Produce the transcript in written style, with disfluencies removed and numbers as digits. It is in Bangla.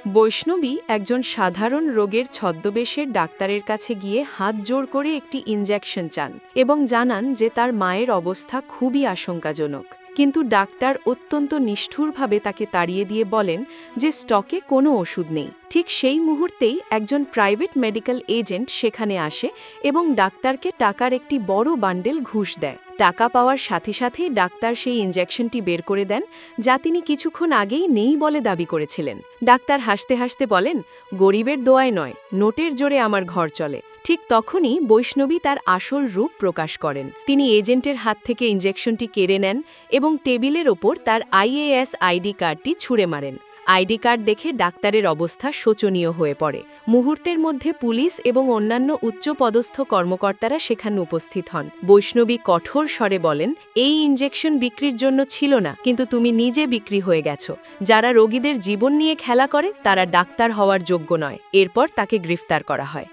বৈষ্ণবী একজন সাধারণ রোগের ছদ্মবেশের ডাক্তারের কাছে গিয়ে হাত জোড় করে একটি ইনজেকশন চান এবং জানান যে তার মায়ের অবস্থা খুবই আশঙ্কাজনক। কিন্তু ডাক্তার অত্যন্ত নিষ্ঠুরভাবে তাকে তাড়িয়ে দিয়ে বলেন যে স্টকে কোনো ওষুধ নেই। ঠিক সেই মুহূর্তেই একজন প্রাইভেট মেডিকেল এজেন্ট সেখানে আসে এবং ডাক্তারকে টাকার একটি বড় বান্ডেল ঘুষ দেয়। টাকা পাওয়ার সাথে সাথেই ডাক্তার সেই ইনজেকশনটি বের করে দেন, যা তিনি কিছুক্ষণ আগেই নেই বলে দাবি করেছিলেন। ডাক্তার হাসতে হাসতে বলেন, গরিবের দোয়ায় নয়, নোটের জোরে আমার ঘর চলে। ঠিক তখনই বৈষ্ণবী তার আসল রূপ প্রকাশ করেন। তিনি এজেন্টের হাত থেকে ইনজেকশনটি কেড়ে নেন এবং টেবিলের ওপর তার আইএএস আইডি কার্ডটি ছুঁড়ে মারেন। আইডি কার্ড দেখে ডাক্তারের অবস্থা শোচনীয় হয়ে পড়ে। মুহূর্তের মধ্যে পুলিশ এবং অন্যান্য উচ্চপদস্থ কর্মকর্তারা সেখানে উপস্থিত হন। বৈষ্ণবী কঠোর স্বরে বলেন, এই ইনজেকশন বিক্রির জন্য ছিল না, কিন্তু তুমি নিজে বিক্রি হয়ে গেছো। যারা রোগীদের জীবন নিয়ে খেলা করে তারা ডাক্তার হওয়ার যোগ্য নয়। এরপর তাকে গ্রেফতার করা হয়।